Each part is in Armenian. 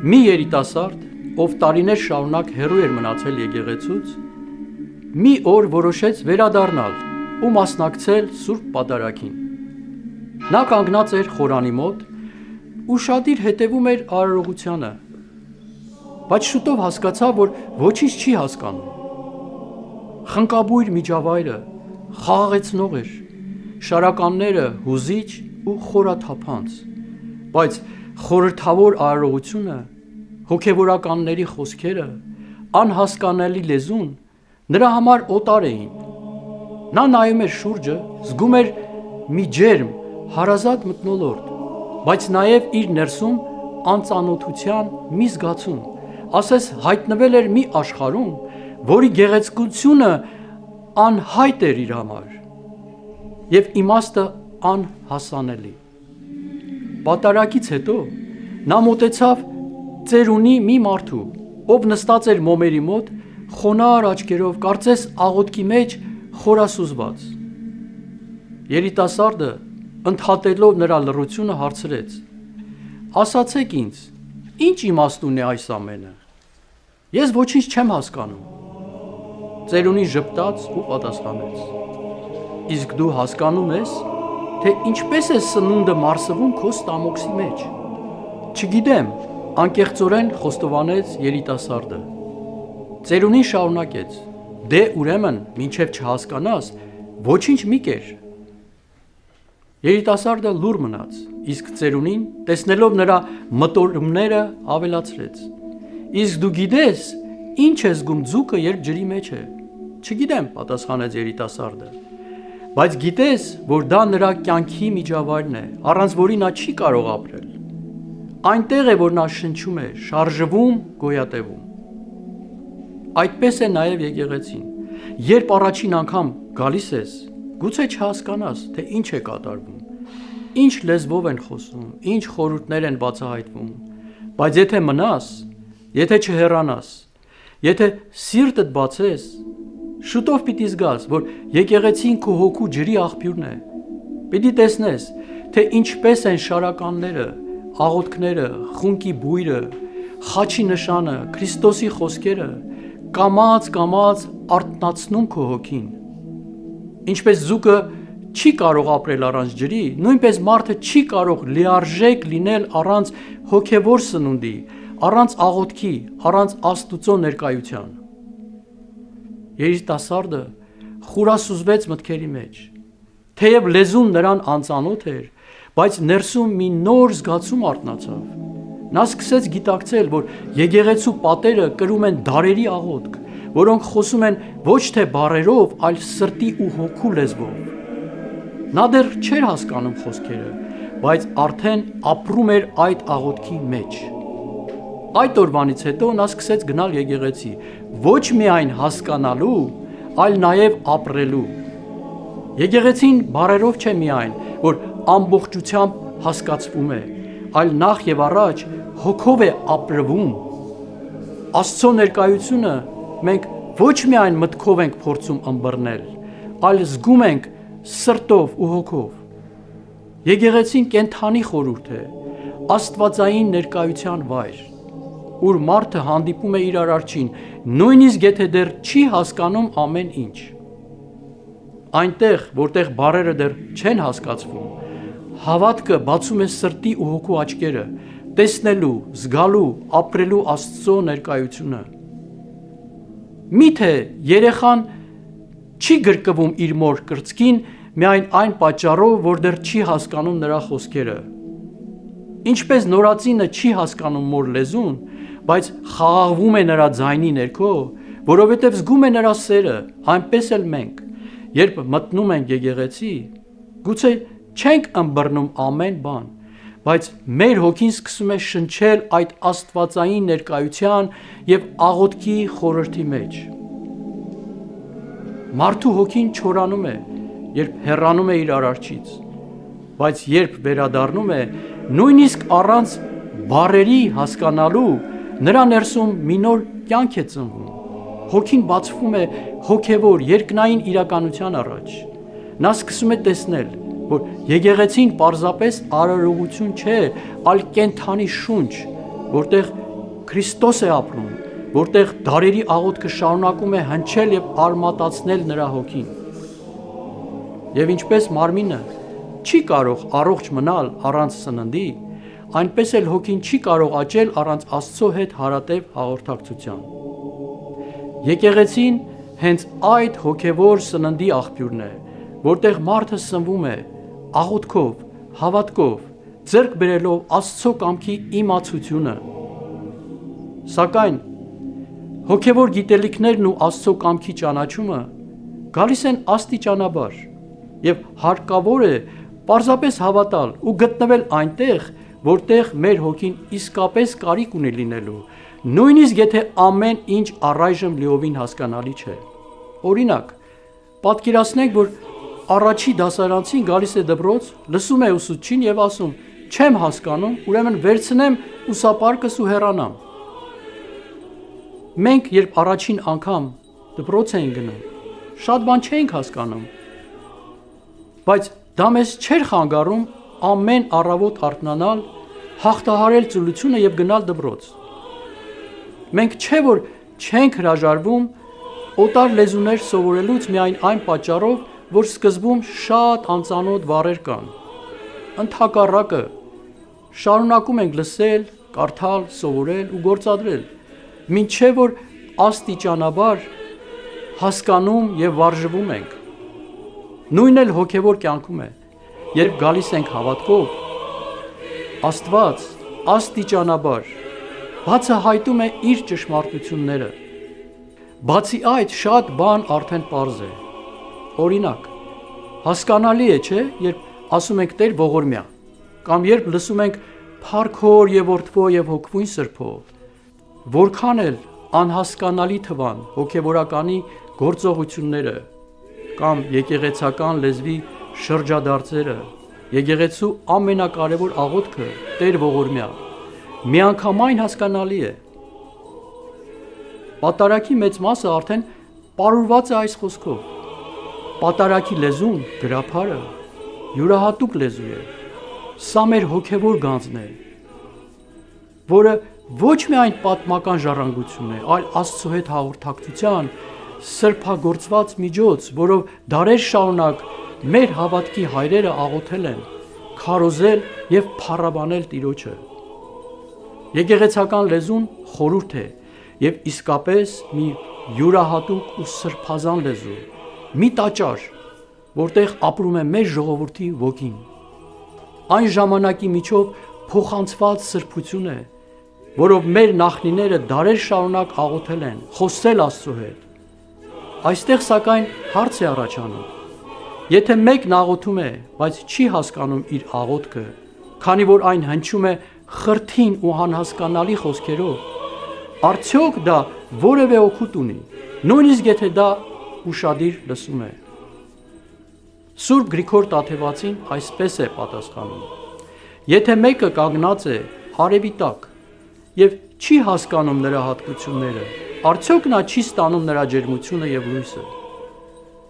Մի երիտասարդ, ով տարիներ շարունակ հեռու էր մնացել եկեղեցուց, մի օր որոշեց վերադառնալ ու մասնակցել Սուրբ Պատարագին։ Նա կանգնած էր խորանի մոտ ու շատիր հետևում էր արարողությանը, բայց շուտով հասկացավ, որ ոչինչ չի հասկանում։ Խնկաբույր միջավայրը խաղաղեցնող էր, շարականները հուզիչ ու խորաթափանց, բայց խորհրդավոր արարողությունը, հոգևորականների խոսքերը, անհասկանալի լեզուն նրա համար օտար էին։ Նա նայում էր շուրջը, զգում էր մի ջերմ, հարազատ մթնոլորտ, բայց նաև իր ներսում անծանոթության մի զգացում, ասես հայտնվել էր մի աշխարհում, որի գեղեցկությունը անհայտ էր իր համար և իմաստը անհասանելի։ Պատարագից հետո նա մոտեցավ ծերունի մի մարդու, ով նստած էր մոմերի մոտ, խոնարհ աչքերով, կարծես աղոթքի մեջ խորասուզված։ Երիտասարդը, ընդհատելով նրա լռությունը, հարցրեց. «Ասացեք ինձ, ինչ իմաստ ունի այս ամենը։ Ես ոչինչ չեմ հասկանում»։ Ծերունին ժպտաց ու պատասխանեց. «Իսկ դու հասկանում ես, թե ինչպես է սնունդը մարսվում քո ստամոքսի մեջ»։ «Չգիտեմ», անկեղծորեն խոստովանեց երիտասարդը։ Ծերունին շարունակեց. «Դե ուրեմն, մինչև չհասկանաս, ոչինչ մի կեր»։ Երիտասարդը լուռ մնաց, իսկ ծերունին, տեսնելով նրա մտորումները, ավելացրեց. «Իսկ դու գիտես, ինչ է զգում ձուկը, երբ ջրի մեջ է»։ «Չգիտեմ», պատասխանեց երիտասարդը, «բայց գիտես, որ դա նրա կյանքի միջավայրն է, առանց որի նա չի կարող ապրել։ Այնտեղ է, որ նա շնչում է, շարժվում, գոյատևում»։ Այդպես է նաև եկեղեցին։ Երբ առաջին անգամ գալիս ես, գուցե չհասկանաս, թե ինչ է կատարվում, ինչ լեզվով են խոսում, ինչ խորհուրդներ են բացահայտվում, բայց եթե մնաս, եթե չհեռանաս, եթե սիրտդ բացես, շուտով պիտի զգաս, որ եկեղեցին քո հոգու ջրի աղբյուրն է։ Պիտի տեսնես, թե ինչպես են շարականները, աղոթքները, խունկի բույրը, խաչի նշանը, Քրիստոսի խոսքերը կամաց արթնացնում քո հոգին։ Ինչպես ձուկը չի կարող ապրել առանց ջրի, նույնպես մարդը չի կարող լիարժեք լինել առանց հոգևոր սնունդի, առանց աղոթքի, առանց Աստծո ներկայության։ Երիտասարդը խորասուզվեց մտքերի մեջ։ Թեև լեզուն նրան անծանոթ էր, բայց ներսում մի նոր զգացում արթնացավ։ Նա սկսեց գիտակցել, որ եկեղեցու պատերը կրում են դարերի աղոթք, որոնք խոսում են ոչ թե բառերով, այլ սրտի ու հոգու լեզվով։ Նա դեռ չէր հասկանում խոսքերը, բայց արդեն ապրում էր այդ աղոթքի մեջ։ Այդ օրվանից հետո նա սկսեց գնալ եկեղեցի, ոչ միայն հասկանալու, այլ նաև ապրելու։ Եկեղեցին բառերով չէ միայն, որ ամբողջությամբ հասկացվում է, այլ նախ եւ առաջ հոգով է ապրվում։ Աստծո ներկայությունը մենք ոչ միայն մտքով ենք փորձում ըմբռնել, այլ զգում ենք սրտով ու հոգով։ Եկեղեցին կենդանի խորհուրդ է, աստվածային ներկայության վայր, ուր մարդը հանդիպում է իր արարչին, նույնիսկ եթե դեռ չի հասկանում ամեն ինչ։ Այնտեղ, որտեղ բառերը դեռ չեն հասկացվում, հավատքը բացում է սրտի ու հոգու աչքերը, տեսնելու, զգալու, ապրելու Աստծո ներկայությունը։ Միթե երեխան չի գրկվում իր մոր կրծքին միայն այն պատճառով, որ դեռ չի հասկանում նրա խոսքերը։ Ինչպես նորածինը չի հասկանում մոր լեզուն, բայց խաղաղվում է նրա ձայնի ներքո, որովհետև զգում է նրա սերը, այնպես էլ մենք, երբ մտնում ենք եկեղեցի, գուցե չենք ըմբռնում ամեն բան, բայց մեր հոգին սկսում է շնչել այդ աստվածային ներկայության և աղոթքի խորհրդի մեջ։ Մարդու հոգին չորանում է, երբ հեռանում է իր արարչից, բայց երբ վերադառնում է, նույնիսկ առանց բառերի հասկանալու, նրա ներսում մի նոր կյանք է ծնվում։ Հոգին բացվում է հոգևոր, երկնային իրականության առաջ։ Նա սկսում է տեսնել, որ եկեղեցին պարզապես արարողություն չէ, այլ կենդանի շունչ, որտեղ Քրիստոս է ապրում, որտեղ դարերի աղոթքը շարունակում է հնչել եւ արմատացնել նրա հոգին։ Եվ ինչպես մարմինը չի կարող առողջ մնալ առանց սննդի, այնպես էլ հոգին չի կարող աճել առանց Աստծո հետ հարատև հաղորդակցության։ Եկեղեցին հենց այդ հոգևոր սննդի աղբյուրն է, որտեղ մարդը սնվում է աղոթքով, հավատքով, ձեռք բերելով Աստծո կամքի իմացությունը։ Սակայն հոգևոր գիտելիքներն ու Աստծո կամքի ճանաչումը գալիս են աստիճանաբար եւ հարկավոր է պարզապես հավատալ ու գտնվել այնտեղ, որտեղ մեր հոգին իսկապես կարիք ունի լինելու, նույնիսկ եթե ամեն ինչ առայժմ լիովին հասկանալի չէ։ Օրինակ, պատկերացնենք, որ առաջի դասարանցին գալիս է դպրոց, լսում է ուսուցչին եւ ասում. «Չեմ հասկանում, ուրեմն վերցնեմ ուսապարկս ու հեռանամ»։ Մենք, երբ առաջին անգամ դպրոց ենք գնում, շատ բան չենք հասկանում, բայց դա մեզ չէր խանգարում ամեն առավոտ արթնանալ, հաղթահարել ծուլությունը եւ գնալ դպրոց։ Մենք չէ որ չենք հրաժարվում օտար լեզուներ սովորելուց միայն այն պատճառով, որ սկզբում շատ անծանոթ բառեր կան։ Ընդհակառակը, շարունակում ենք լսել, կարդալ, սովորել ու գործադրել, մինչև որ աստիճանաբար հասկանում եւ վարժվում ենք։ Նույնն էլ հոգևոր կյանքում է, երբ գալիս ենք հավատքով, Աստված աստիճանաբար բացահայտում է իր ճշմարտությունները։ Բացի այդ, շատ բան արդեն պարզ է։ Օրինակ, հասկանալի է, չէ, երբ ասում ենք Տեր ողորմյա, կամ երբ լսում ենք Փառքոր եւ Որդվո եւ Հոգվույն Սրբո, որքան էլ անհասկանալի թվան հոգևորականի գործողությունները կամ եկեղեցական լեզվի շրջադարձերը, եկեղեցու ամենակարևոր աղոթքը Տեր ողորմյա, միանգամայն հասկանալի է։ Պատարագի մեծ մասը արդեն պարուրված է այս խոսքով։ Պատարագի լեզուն, գրափարը, յուրահատուկ լեզու է։ Սա մեր հոգևոր գանձն է, որը ոչ միայն պատմական ժառանգություն է, այլ Աստծո հետ հաղորդակցության սրբագործված միջոց, որով դարեր շարունակ մեր հավատքի հայրերը աղոթել են, քարոզել եւ փառաբանել Տիրոջը։ Եկեղեցական լեզուն խորհուրդ է եւ իսկապես մի յուրահատուկ ու սրբազան լեզու, մի տաճար, որտեղ ապրում է մեր ժողովրդի ոգին։ Այն ժամանակի միջով փոխանցված սրբություն է, որով մեր նախնիները դարեր շարունակ աղոթել են, խոսել Աստծո հետ։ Այստեղ սակայն հարց է առաջանում. եթե մեկն աղոթում է, բայց չի հասկանում իր աղոթքը, քանի որ այն հնչում է խրթին ու անհասկանալի խոսքերով, արդյոք դա որևէ օգուտ ունի, նույնիսկ եթե դա ուշադիր լսում է։ Սուրբ Գրիգոր Տաթևացին այսպես է պատասխանում. եթե մեկը կանգնած է արևի տակ եւ չի հասկանում նրա հատկությունները, արդյոք նա չի ստանում նրա ջերմությունը եւ լույսը։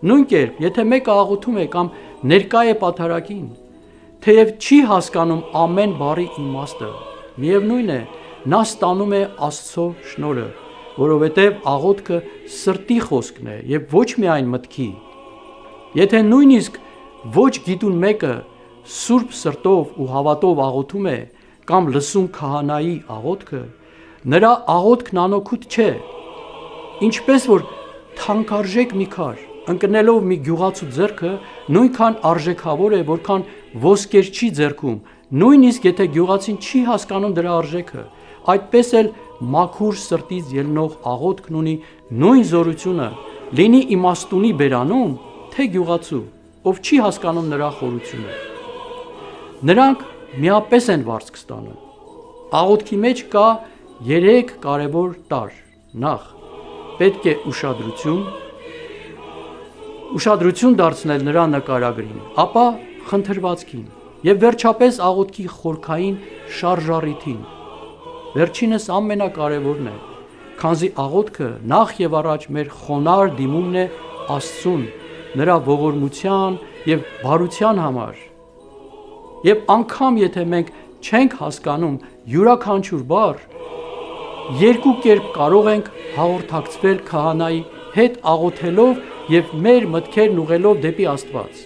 Նույն կերպ, եթե մեկը աղոթում է կամ ներկա է պատարագին, թեև չի հասկանում ամեն բառի իմաստը, միևնույն է, նա ստանում է Աստծո շնորհը, որովհետև աղոթքը սրտի խոսքն է եւ ոչ միայն մտքի։ Եթե նույնիսկ ոչ գիտուն մեկը սուրբ սրտով ու հավատով աղոթում է կամ լսում քահանայի աղոթքը, նրա աղոթքն անօգուտ չէ, ինչպես որ թանկարժեք մի քար ընկնելով մի գյուղացու ձեռքը նույնքան արժեքավոր է, որքան ոսկերչի ձեռքում, նույնիսկ եթե գյուղացին չի հասկանում դրա արժեքը, այդպես էլ մաքուր սրտից ելնող աղոթքն ունի նույն զորությունը, լինի իմաստունի բերանում, թե գյուղացու, ով չի հասկանում նրա խորությունը։ Նրանք միապես են վարձք ստանում։ Աղոթքի մեջ կա 3 կարևոր տարր։ Նախ, պետք է ուշադրություն դարձնել նրա նկարագրին, ապա խնդրվածքին եւ վերջապես աղոթքի խորքային շարժառիթին։ Վերջինս ամենակարևորն է, քանզի աղոթքը նախ եւ առաջ մեր խոնարհ դիմումն է Աստծուն, նրա ողորմության եւ բարության համար։ Եվ անգամ եթե մենք չենք հասկանում յուրաքանչյուր բառ, երկու կերպ կարող ենք հաղորդակցվել քահանայի հետ աղոթելով եւ մեր մտքերն ուղղելով դեպի Աստված։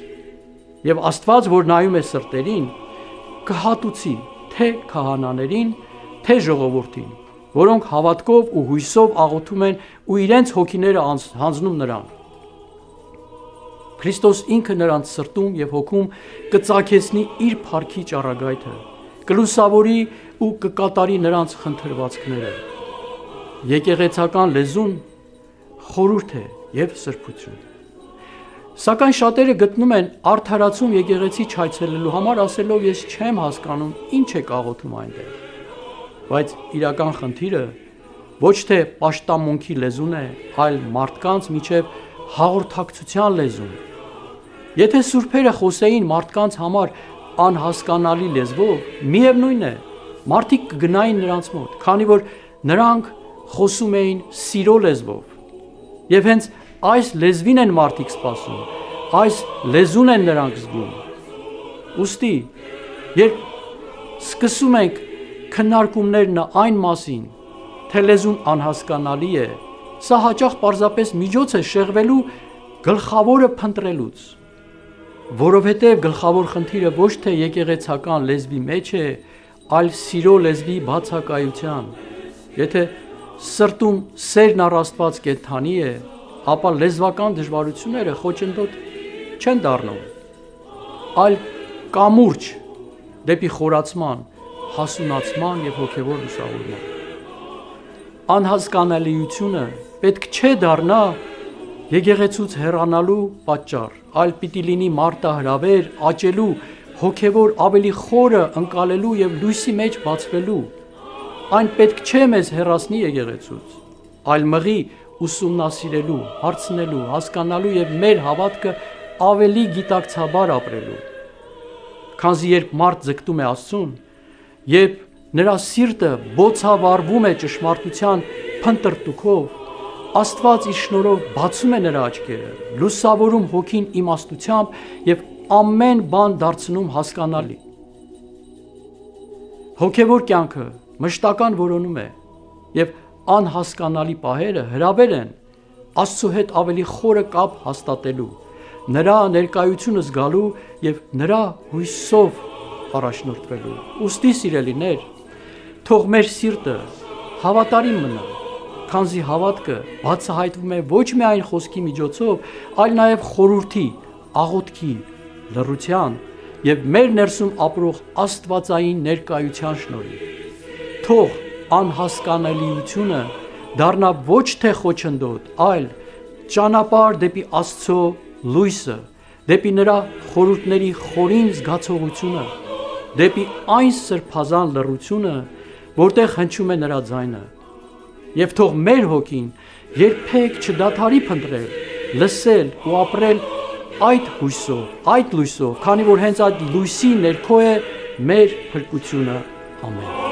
Եվ Աստված, որ նայում է սրտերին, կհատուցի թե քահանաներին, թե ժողովրդին, որոնք հավատքով ու հույսով աղոթում են ու իրենց հոգիները հանձնում նրան։ Քրիստոս ինքը նրանց սրտում եւ հոգում կծագեցնի իր փառքի ճառագայթը, կլուսավորի ու կկատարի նրանց խնդրվածքները։ Եկեղեցական լեզուն խորհուրդ է եւ սրբություն։ Սակայն շատերը գտնում են արդարացում եկեղեցի չայցելելու համար, ասելով ես չեմ հասկանում ինչ է աղոթում այնտեղ։ Բայց իրական խնդիրը ոչ թե պաշտամունքի լեզուն է, այլ մարդկանց միջև հաղորդակցության լեզուն։ Եթե սուրբերը խոսեին մարդկանց համար անհասկանալի լեզվով, միևնույն է, մարդիկ կգնային նրանց մոտ, քանի որ նրանք խոսում էին սիրո լեզվով։ Եվ հենց այս լեզվին են մարդիկ սպասում, այս լեզուն են նրանք զգում։ Ուստի, երբ սկսում ենք քննարկումներն այն մասին, թե լեզուն անհասկանալի է, սա հաճախ պարզապես միջոց է շեղվելու գլխավորը փնտրելուց, որովհետև գլխավոր խնդիրը ոչ թե եկեղեցական լեզվի մեջ է, այլ սիրո լեզվի բացակայության։ Եթե սրտում սերն առ Աստված կենդանի է, ապա լեզվական դժվարությունները խոչընդոտ չեն դառնում, այլ կամուրջ դեպի խորացման, հասունացման եւ հոգեվոր լուսավորման։ Անհասկանալիությունը պետք չէ դառնա եկեղեցուց հեռանալու պատճառ, այլ պիտի լինի մարտահրավեր աճելու, հոգեվոր ավելի խորը ընկալելու եւ լույսի մեջ բացվելու։ Այն պետք չէ մեզ հեռացնի եկեղեցուց, այլ մղի ուսումնասիրելու, հարցնելու, հասկանալու եւ մեր հավատքը ավելի գիտակցաբար ապրելու։ Քանզի երբ մարդ ձգտում է Աստծուն, երբ նրա սիրտը բոցավառվում է ճշմարտության փնտրտուքով, Աստված իր շնորհով բացում է նրա աչքերը, լուսավորում հոգին իմաստությամբ եւ ամեն բան դարձնում հասկանալի։ Հոգեվոր կյանքը մշտական որոնում է եւ անհասկանալի պահերը հրավեր են Աստծո հետ ավելի խորը կապ հաստատելու, նրա ներկայությունը զգալու եւ նրա հույսով առաջնորդվելու։ Ուստի սիրելիներ, թող մեր սիրտը հավատարիմ մնա, քանզի հավատքը բացահայտվում է ոչ միայն խոսքի միջոցով, այլ նաև խորհրդի, աղոթքի, լռության եւ մեր ներսում ապրող աստվածային ներկայության շնորհիվ։ Թող անհասկանալիությունը դառնա ոչ թե խոչընդոտ, այլ ճանապարհ դեպի Աստծո լույսը, դեպի նրա խորհուրդների խորին զգացողությունը, դեպի այն սրբազան լռությունը, որտեղ հնչում է նրա ձայնը։ Եվ թող մեր հոգին երբեք չդադարի փնտրել, լսել ու ապրել այդ հույսով, այդ լույսով, քանի որ հենց այդ լույսի ներքո է մեր փրկությունը։ Ամեն։